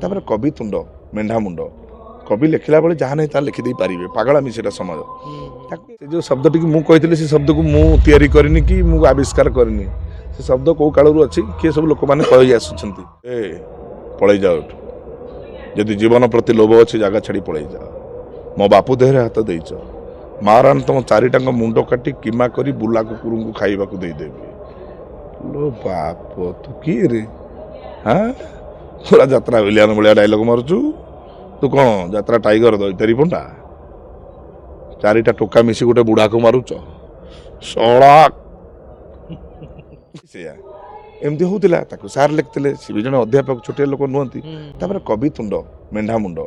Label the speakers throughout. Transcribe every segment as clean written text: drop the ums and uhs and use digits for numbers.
Speaker 1: तापर कवि तुंड मेढा मुंड कवि लिखला बेले जहाँ नहीं लिखिदे पारे पागलामी से समाज जो शब्द टी मुझे से शब्द को मुझे करनी कि मुझे आविष्कार करनी से शब्द कौ कालू अच्छी किए सब लोक मैंने कही आसुँच पलि जाओ जदि जीवन प्रति लोभ अच्छी जगह छाड़ी पलि जाओ मो बापू देहरे हाथ देच मारान तुम चारिटा मुंड काटी किमा करी बुला कुकुर को खाइबा को देदेवी लो बाप तू किए रे हाँ पूरा यात्रा विलियन भाया डायलॉग मारुचु तू कौन यात्रा टाइगर दैतारी पंडा चारिटा टोका मिसी गोटे बुढ़ा को मारुच सड़क एमती होता सार लिखते सी भी जड़े अध्यापक छोटिया लोक नुहति तापर कवि तुंड मेढा मुंड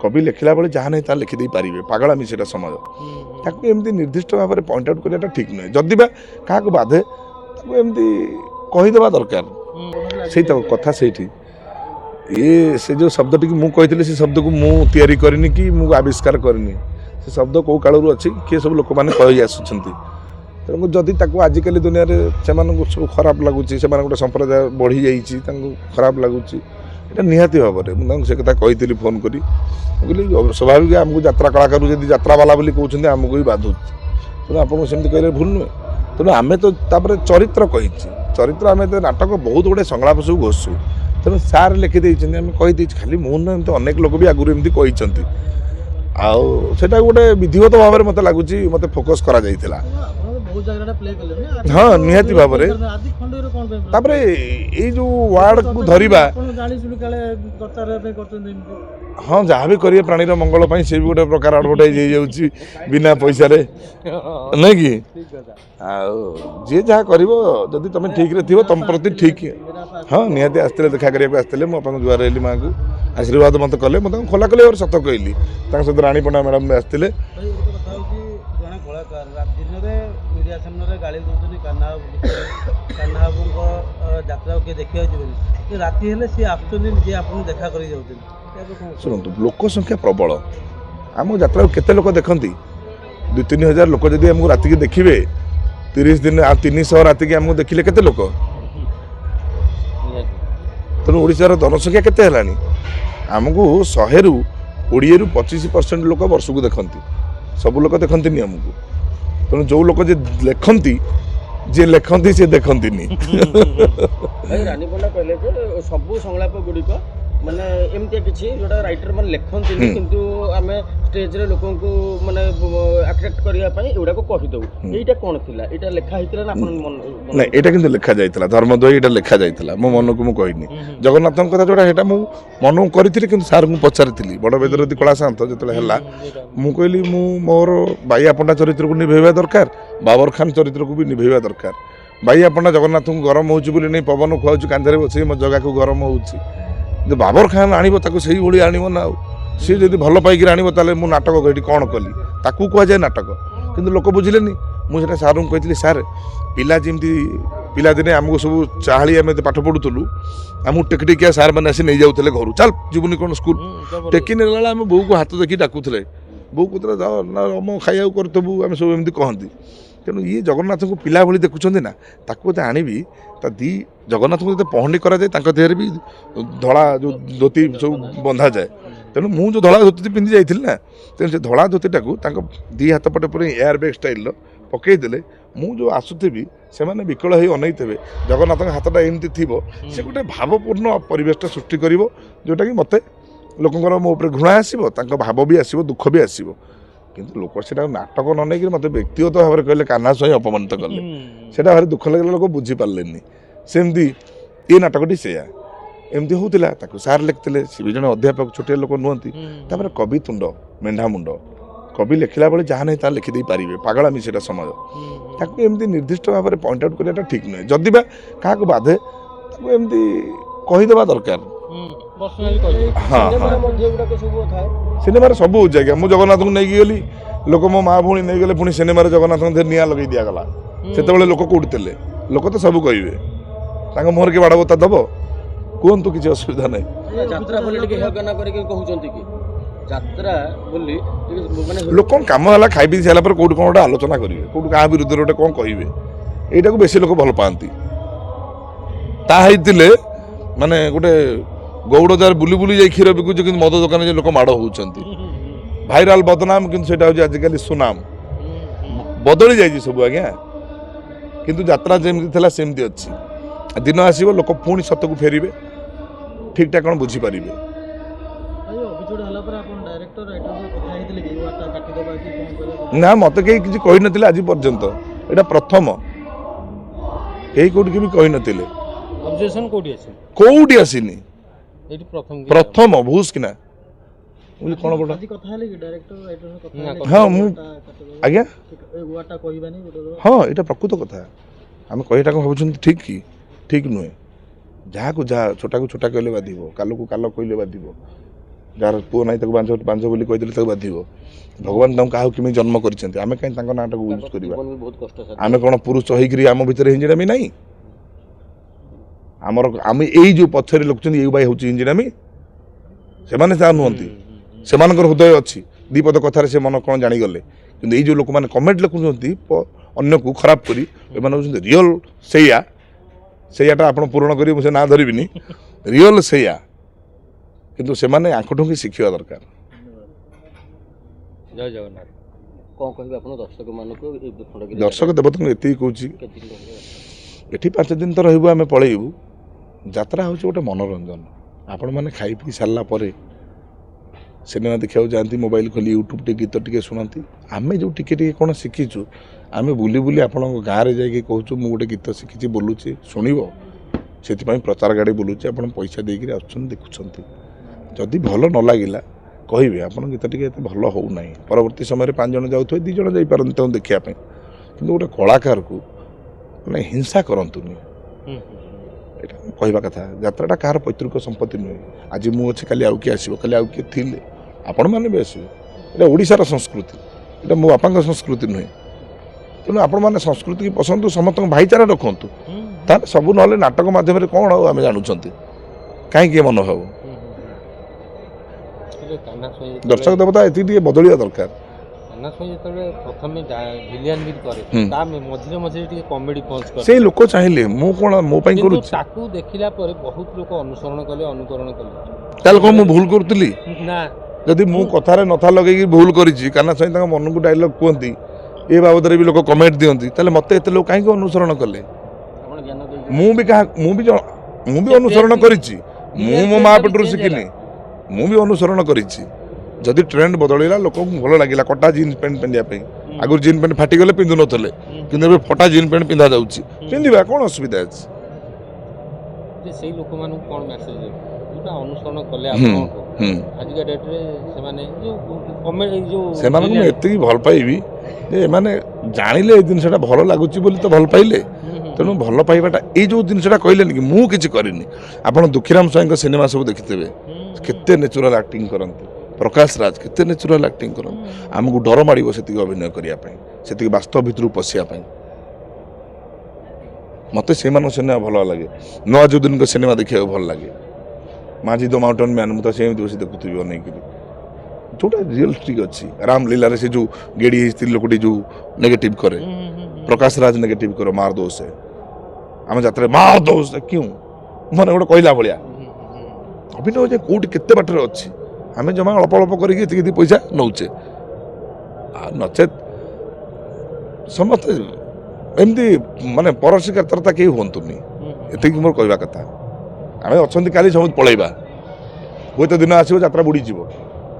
Speaker 1: कवि लिखला बेले जहाँ नहीं लिखिदे पारे पागलामी से समाज ताकू एमती निर्दिष्ट भाव में पॉइंट आउट करना ठीक नुहे जदि बा क्या बाधे एमती कहीदेवा दरकार से कथा से ये से जो शब्द टी मुझे से शब्द को मुझे करनी कि मुझे आविष्कार करनी से शब्द कौ कालू अच्छी किए सब लोक मैंने कही आसुँच तेणु जदि आजिकल दुनिया से सब खराब लगुच से गोटे संप्रदाय बढ़ी जाइए खराब लगुच ये निहाती भाव में मुझे से कथा कही फोन करी कहली स्वाभाविक आमको यात्रा कलाकार जब यात्रा वाला बोली कहते आमको भी बाधुच तेणु आपको सेमती कहले भूल नुहे तेणु आम तो चरित्र कही चरित्र आम तो नाटक बहुत गुड़े संलाप सब घोषु तेणु सार लिखिदे कहीदे खाली मुझे तो अनेक लोग भी आगुरी एमती कही आटा गोटे विधिवत भाव में मत लगुच मत फोकस करा जाइथिला हाँ निहाती भाव में ये जो वार्ड को धरिबा हाँ जहाँ भी करिए प्राणीर मंगल से भी गोटे प्रकार एडवर्टाइज हो जाऊँगी बिना पैसा नहीं कि जी जहाँ कर जदि तुम ठीक रे थी तुम प्रति ठीक हाँ निहाती आसते देखा करने आसते मुझे जुआर रही माँ को आशीर्वाद मत कले मुझे खोला खोली और सत कहली सहित राणी पंडा मैडम आसते
Speaker 2: मीडिया सामने गाड़ी दूसरी कान्हा यात्रा किए देखा राति हेले सी आसुँचे आप देखा कर
Speaker 1: शुणु लोक संख्या प्रबल आम यात्रा केते लोक देखती 2-3 हजार लोक जब आमको राति देखिए 30 दिन 300 राति आमको देखिले केते लोक तेणु ओडिशार जनसंख्या केते हेलानी आमको 100 रु 20-25% लोक वर्ष को देखती सब लोक देखती आमको तेणु जो लोग लिखती जे लिखती से देखती
Speaker 2: रानी पंडा कहले सब संलाप गुड़िक माने एमती किसी जोटा राइटर मैंने लिखती किंतु आम स्टेज रे लोक माने अट्रैक्ट करने एगुड़ा को कहीदे यहाँ कौन थी यहाँ लिखा होता ना
Speaker 1: ना यहाँ कि लिखा जाता धर्मद्वय यहाँ लिखा जाता मो मन को मुझे कहनी जगन्नाथ कथा जोटा मुझे मन करी कि सार मुझे पचारि बड़ बेदरती कला शांत जो है मुझे कहली मोर बाइया पंडा चरित्र को निभेवा दरकार बाबर खान चरित्र को भी निभेवा दरकार बाइया पंडा जगन्नाथ को गरम हो नहीं पवन खुआऊ कांधे बस मो जगह को गरम हो बाबर खान आणव से आणव ना सी जब भल पाइक आणव ताले मु नाटक कही कौन कली ताकू कहुए नाटक किंतु लोक बुझिले मुझे सार को कही सार पिला जमी पिलादिने आमको सब चाहाली आम पाठ पढ़ुलु आमको टेकटिकिया सार मैंने आसी नहीं जाऊे घर चल जीवनी कौन स्कूल टेकी नेला आम बो को हाथ देखी डाकुले बो कहते जाओ ना आम खाइबू करतबू आम सब एमती कहती तेणु ये जगन्नाथ को पिला भली देखुं ना ताको आनी दी जगन्नाथ को जो पहंडी करा जाए देहरे भी धड़ा जो धोती सब बंधा जाए तेणु मुझे जो धड़ा धोती पिंधि जाइल ना तेणु से धड़ा धोतीटा को दी हाथ पटे पूरे एयर बैग स्टाइल पकईदे मुझे आसुथी से मैंने विकल हो अनई थे जगन्नाथ हाथटा एमती थी से गोटे भावपूर्ण परिवेशटा सृष्टि कर जोटा कि मत लोकंर मो घृणा आसो भाव भी आसो दुख भी आसो किंतु लोक से नाटक न नहीं मत व्यक्तिगत भाव में कहले कान्हा सही अपमानित कले से भारी दुख लगे लोक बुझीपारे सेमती ये नाटकटी से एमती होता सार लिखते सी भी जड़े अध्यापक छोटिया लोक नुहति तापर कवि तुंड मेढा मुंड कवि लिखला बेले जहाँ नहीं लिखिदे पारे पागलामी से समाज ताकू एमती निर्दिष्ट भाव में पॉइंट आउट करना ठीक नुहे जदि बा क्या बाधे एमती कहीदेवा दरकार हाँ सिनेमा सब हो जाए मुझे जगन्नाथ को नहीं गली लोक मो माँ भूणी नहीं गले पुणी सिनेमा जगन्नाथ निआ लगे दिगला से लोक कौटे लोक तो सब कहे मुहर के बाड़ बता दब कहतु किसी असुविधा नहीं लोक कम है खाई पी सारापर कौट कौन गोटे आलोचना करेंगे कौट क्या विरुद्ध गोटे कौन कहे यहाँ को बेसी लोक भल पाती माने गोटे ଗୌଡ଼ ଯାର ବୁଲି ବୁଲି ଯାଇ କ୍ଷୀର ବିକୁଛି କିନ୍ତୁ ମଦ ଦୋକାନରେ ଯେ ଲୋକ ମାଡ଼ ହେଉଛନ୍ତି ଭାଇରାଲ ବଦନାମ କିନ୍ତୁ ସେଇଟା ହେଉଛି ଆଜିକାଲି ସୁନାମ ବଦଳି ଯାଇଛି ସବୁ ଆଜ୍ଞା କିନ୍ତୁ ଯାତ୍ରା ଯେମିତି ଥିଲା ସେମିତି ଅଛି ଦିନ ଆସିବ ଲୋକ ପୁଣି ସତକୁ ଫେରିବେ ଠିକଟା କ'ଣ ବୁଝିପାରିବେ ନା ମୋତେ କେହି କିଛି କହିନଥିଲେ ଆଜି ପର୍ଯ୍ୟନ୍ତ ଏଇଟା ପ୍ରଥମ କେହି କୋଉଠି ବି କହିନଥିଲେ
Speaker 2: ଅବଜେକ୍ସନ କୋଉଠି ଅଛି
Speaker 1: କୋଉଠି ଆସିନି
Speaker 2: ଏଇଠି
Speaker 1: ପ୍ରଥମ ଭୁସ୍ କିନା ବୋଲି କ'ଣ ବଡ଼ ହଁ ମୁଁ ଆଜ୍ଞା ହଁ ଏଇଟା ପ୍ରକୃତ କଥା ଆମେ କହିଟା କ'ଣ ଭାବୁଛନ୍ତି ଠିକ୍ କି ଠିକ୍ ନୁହେଁ ଯାହାକୁ ଯାହା ଛୋଟାକୁ ଛୋଟା କହିଲେ ବାଧିବ କାଲକୁ କାଲ କହିଲେ ବାଧିବ ଯାହାର ପୁଅ ନାହିଁ ତାକୁ ବାଞ୍ଝ ବୋଲି କହିଦେଲେ ତାକୁ ବାଧିବ ଭଗବାନ ତାଙ୍କୁ କାହାକୁ କେମିତି ଜନ୍ମ କରିଛନ୍ତି ଆମେ କାହିଁ ତାଙ୍କ ନାଁଟାକୁ ୟୁଜ୍ କରିବା ଆମେ କ'ଣ ପୁରୁଷ ହେଇକିରି ଆମ ଭିତରେ ହିଞ୍ଜିଡ଼ାମି ନାହିଁ ଆମର ଆମେ ଏଇ ଯେଉଁ ପଛରେ ଲେଖୁଛନ୍ତି ଏଇ ଭାଇ ହେଉଛି ହିଞ୍ଜିଡ଼ାମି ସେମାନେ ତାହା ନୁହନ୍ତି ସେମାନଙ୍କର ହୃଦୟ ଅଛି ଦୁଇପଦ କଥାରେ ସେ ମନ କ'ଣ ଜାଣିଗଲେ କିନ୍ତୁ ଏଇ ଯେଉଁ ଲୋକମାନେ କମେଣ୍ଟ ଲେଖୁଛନ୍ତି ଅନ୍ୟକୁ ଖରାପ କରି ଏମାନେ ହେଉଛନ୍ତି ରିଅଲ ସେଇଆଟା ଆପଣ ପୂରଣ କରିବେ ମୁଁ ସେ ନାଁ ଧରିବିନି ରିଅଲ ସେଇଆ କିନ୍ତୁ ସେମାନେ ଆଙ୍କଠୁ ହିଁ ଶିଖିବା ଦରକାର
Speaker 2: ଜୟ ଜଗନ୍ନାଥ କ'ଣ କହିବେ ଆପଣ ଦର୍ଶକମାନଙ୍କୁ
Speaker 1: ଦର୍ଶକ ଦେବତାଙ୍କୁ ଏତିକି କହୁଛି ଏଠି 5 ଦିନ ତ ରହିବୁ ଆମେ ପଳେଇବୁ ଯାତ୍ରା ହେଉଛି ଗୋଟେ ମନୋରଞ୍ଜନ ଆପଣମାନେ ଖାଇ ପିଇ ସାରିଲା ପରେ ସିନେମା ଦେଖିବାକୁ ଯାଆନ୍ତି ମୋବାଇଲ ଖୋଲି ୟୁଟ୍ୟୁବ୍ ଟିକେ ଗୀତ ଟିକେ ଶୁଣନ୍ତି ଆମେ ଯେଉଁ ଟିକେ ଟିକେ କ'ଣ ଶିଖିଛୁ ଆମେ ବୁଲି ବୁଲି ଆପଣଙ୍କ ଗାଁରେ ଯାଇକି କହୁଛୁ ମୁଁ ଗୋଟେ ଗୀତ ଶିଖିଛି ବୋଲୁଛି ଶୁଣିବ ସେଥିପାଇଁ ପ୍ରଚାର ଗାଡ଼ି ବୁଲୁଛି ଆପଣ ପଇସା ଦେଇକିରି ଆସୁଛନ୍ତି ଦେଖୁଛନ୍ତି ଯଦି ଭଲ ନ ଲାଗିଲା କହିବେ ଆପଣ ଗୀତ ଟିକେ ଏତେ ଭଲ ହେଉନାହିଁ ପରବର୍ତ୍ତୀ ସମୟରେ 5 ଜଣ ଯାଉଥିବେ 2 ଜଣ ଯାଇପାରନ୍ତି ତାଙ୍କୁ ଦେଖିବା ପାଇଁ କିନ୍ତୁ ଗୋଟେ କଳାକାରକୁ ମାନେ ହିଂସା କରନ୍ତୁନି ଏଇଟା କହିବା କଥା ଯାତ୍ରାଟା କାହାର ପୈତୃକ ସମ୍ପତ୍ତି ନୁହେଁ ଆଜି ମୁଁ ଅଛି କାଲି ଆଉ କିଏ ଆସିବ କାଲି ଆଉ କିଏ ଥିଲେ ଆପଣମାନେ ବି ଆସିବେ ଏଇଟା ଓଡ଼ିଶାର ସଂସ୍କୃତି ଏଇଟା ମୋ ବାପାଙ୍କ ସଂସ୍କୃତି ନୁହେଁ ତେଣୁ ଆପଣମାନେ ସଂସ୍କୃତିକି ପସନ୍ଦ ସମସ୍ତଙ୍କ ଭାଇଚାରା ରଖନ୍ତୁ ତାହେଲେ ସବୁ ନହେଲେ ନାଟକ ମାଧ୍ୟମରେ କ'ଣ ଆଉ ଆମେ ଜାଣୁଛନ୍ତି କାହିଁକି ମନ ହେବ ଦର୍ଶକ ଦେବତା ଏତିକି ଟିକେ ବଦଳିବା ଦରକାର ସେଇ ଲୋକ ଚାହିଁଲେ ମୁଁ କ'ଣ ମୋ ପାଇଁ କରୁଛି
Speaker 2: ତାକୁ ଦେଖିଲା ପରେ ବହୁତ ଲୋକ ଅନୁସରଣ କଲେ ଅନୁକରଣ କଲେ
Speaker 1: ତାହେଲେ କ'ଣ ମୁଁ ଭୁଲ କରୁଥିଲି ଯଦି ମୁଁ କଥାରେ ନଥା ଲଗେଇକି ଭୁଲ କରିଛି କାହ୍ନା ସ୍ୱାଇଁ ତାଙ୍କ ମନକୁ ଡାଇଲଗ କୁହନ୍ତି ଏ ବାବଦରେ ବି ଲୋକ କମେଣ୍ଟ ଦିଅନ୍ତି ତାହେଲେ ମୋତେ ଏତେ ଲୋକ କାହିଁକି ଅନୁସରଣ କଲେ ମୁଁ ବି ଅନୁସରଣ କରିଛି ମୁଁ ମୋ ମା ପେଟରୁ ଶିଖିନି ମୁଁ ବି ଅନୁସରଣ କରିଛି ଯଦି ଟ୍ରେଣ୍ଡ ବଦଳିଲା ଲୋକଙ୍କୁ ଭଲ ଲାଗିଲା କଟା ଜିନ୍ସ ପ୍ୟାଣ୍ଟ ପିନ୍ଧିବା ପାଇଁ ଆଗରୁ ଜିନ୍ସ ପ୍ୟାଣ୍ଟ ଫାଟିଗଲେ ପିନ୍ଧୁ ନଥିଲେ କିନ୍ତୁ ଏବେ ଫଟା ଜିନ୍ସ ପ୍ୟାଣ୍ଟ ପିନ୍ଧା ଯାଉଛି ପିନ୍ଧିବା କ'ଣ ଅସୁବିଧା ଅଛି
Speaker 2: ସେଇ ଲୋକମାନଙ୍କୁ କ'ଣ ମେସେଜ ଅନୁସରଣ କଲେ
Speaker 1: ସେମାନଙ୍କୁ ମୁଁ ଏତିକି ଭଲ ପାଇବି ଯେ ଏମାନେ ଜାଣିଲେ ଏ ଜିନିଷଟା ଭଲ ଲାଗୁଛି ବୋଲି ତ ଭଲ ପାଇଲେ ତେଣୁ ଭଲ ପାଇବାଟା ଏଇ ଯେଉଁ ଜିନିଷଟା କହିଲେନି କି ମୁଁ କିଛି କରିନି ଆପଣ ଦୁଃଖୀରାମ ସ୍ୱାଇଁଙ୍କ ସିନେମା ସବୁ ଦେଖିଥିବେ କେତେ ନ୍ୟାଚୁରାଲ ଆକ୍ଟିଂ କରନ୍ତି ପ୍ରକାଶ ରାଜ କେତେ ନ୍ୟାଚୁରାଲ ଆକ୍ଟିଂ କରନ୍ତି ଆମକୁ ଡର ମାଡ଼ିବ ସେତିକି ଅଭିନୟ କରିବା ପାଇଁ ସେତିକି ବାସ୍ତବ ଭିତରକୁ ପଶିବା ପାଇଁ ମୋତେ ସେଇମାନଙ୍କ ସିନେମା ଭଲ ଲାଗେ ନୱାଜୁଦ୍ଦିନଙ୍କ ସିନେମା ଦେଖିବାକୁ ଭଲ ଲାଗେ ମାଝି ଦ ମାଉଣ୍ଟେନ୍ ମ୍ୟାନ୍ ମୁଁ ତ ସେମିତି ବସି ଦେଖୁଥିବି ଅନେଇକିରି ଯେଉଁଟା ରିଅଲିଷ୍ଟିକ୍ ଅଛି ରାମଲୀଲାରେ ସେ ଯେଉଁ ଗେଡ଼ି ହେଇ ସ୍ତ୍ରୀ ଲୋକଟି ଯେଉଁ ନେଗେଟିଭ୍ କରେ ପ୍ରକାଶ ରାଜ ନେଗେଟିଭ୍ କରେ ମାର ଦୋଷ ଆମେ ଯାତ୍ରାରେ ମାର ଦୋଷ କେଉଁ ମାନେ ଗୋଟେ କହିଲା ଭଳିଆ ଅଭିନୟ ଯେ କେଉଁଠି କେତେ ବାଟରେ ଅଛି ଆମେ ଜମା ଅଳ୍ପ ଅଳ୍ପ କରିକି ଏତିକି ପଇସା ନେଉଛେ ଆଉ ନଚେତ୍ ସମସ୍ତେ ଏମିତି ମାନେ ପରଶିକାରତା କେହି ହୁଅନ୍ତୁନି ଏତିକି ମୋର କହିବା କଥା ଆମେ ଅଛନ୍ତି କାଲି ସମସ୍ତେ ପଳେଇବା ହୁଏତ ଦିନ ଆସିବ ଯାତ୍ରା ବୁଡ଼ିଯିବ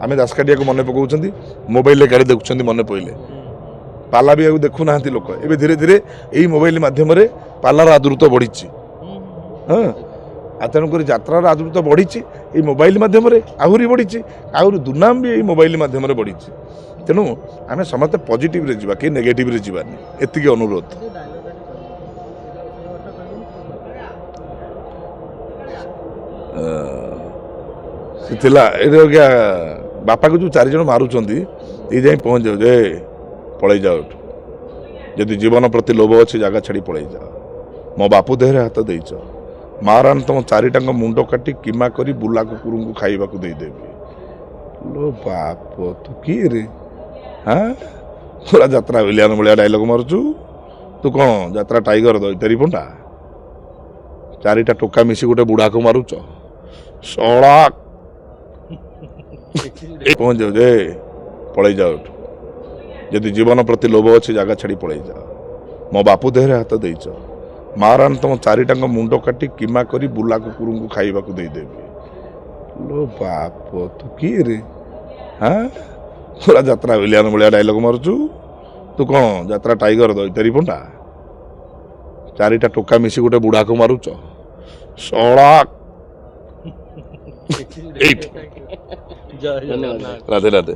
Speaker 1: ଆମେ ଦାସକାଠିଆକୁ ମନେ ପକାଉଛନ୍ତି ମୋବାଇଲରେ କାଲି ଦେଖୁଛନ୍ତି ମନେ ପଡ଼ିଲେ ପାଲା ବି ଆଉ ଦେଖୁନାହାନ୍ତି ଲୋକ ଏବେ ଧୀରେ ଧୀରେ ଏଇ ମୋବାଇଲ ମାଧ୍ୟମରେ ପାଲାର ଆଦୃତ ବଢ଼ିଛି ହଁ ଆଉ ତେଣୁକରି ଯାତ୍ରାର ଆଦୃତ ବଢ଼ିଛି ଏଇ ମୋବାଇଲ ମାଧ୍ୟମରେ ଆହୁରି ବଢ଼ିଛି ଆହୁରି ଦୁର୍ନାମ ବି ଏଇ ମୋବାଇଲ ମାଧ୍ୟମରେ ବଢ଼ିଛି ତେଣୁ ଆମେ ସମସ୍ତେ ପଜିଟିଭରେ ଯିବା କେହି ନେଗେଟିଭରେ ଯିବାନି ଏତିକି ଅନୁରୋଧ ସେ ଥିଲା ଏଇଟା ଆଜ୍ଞା ବାପାକୁ ଯେଉଁ 4 ଜଣ ମାରୁଛନ୍ତି ଏଇ ଯାଇ ପହଞ୍ଚି ଯାଉଛି ପଳେଇ ଯାଅ ଏଠୁ ଯଦି ଜୀବନ ପ୍ରତି ଲୋଭ ଅଛି ଜାଗା ଛାଡ଼ି ପଳେଇ ଯାଅ ମୋ ବାପୁ ଦେହରେ ହାତ ଦେଇଛ ମାରାଣି ତମ 4ଟାଙ୍କ ମୁଣ୍ଡ କାଟି କିମା କରି ବୁଲା କୁକୁରଙ୍କୁ ଖାଇବାକୁ ଦେଇଦେବି ଲୋ ବାପ ତୁ କିଏ ରେ ହଁ ପୁରା ଯାତ୍ରା ଭିଲିଆନ ଭଳିଆ ଡାଇଲଗ ମାରୁଛୁ ତୁ କ'ଣ ଯାତ୍ରା ଟାଇଗର ଦଇତାରି ପଣ୍ଡା 4ଟା ଟୋକା ମିଶି ଗୋଟେ ବୁଢ଼ାକୁ ମାରୁଛ ଶଳା ପହଞ୍ଚ ଯାଉ ଯେ ପଳେଇ ଯାଉ ଏଠୁ ଯଦି ଜୀବନ ପ୍ରତି ଲୋଭ ଅଛି ଜାଗା ଛାଡ଼ି ପଳେଇ ଯାଅ ମୋ ବାପୁ ଦେହରେ ହାତ ଦେଇଛ ମାରାନ ତମ ଚାରିଟାଙ୍କ ମୁଣ୍ଡ କାଟି କିମା କରି ବୁଲା କୁକୁରଙ୍କୁ ଖାଇବାକୁ ଦେଇଦେବି ଲୋ ବାପ ତୁ କିଏ ରେ ହଁ ପୁରା ଯାତ୍ରା ଭିଲିଆନ ଭଳିଆ ଡାଇଲଗ ମାରୁଛୁ ତୁ କ'ଣ ଯାତ୍ରା ଟାଇଗର ଦଇତାରି ପଣ୍ଡା ଚାରିଟା ଟୋକା ମିଶି ଗୋଟେ ବୁଢ଼ାକୁ ମାରୁଛ ଶଳା ଏଇଠି
Speaker 2: ଧନ୍ୟବାଦ।
Speaker 1: ରାଧେ ରାଧେ।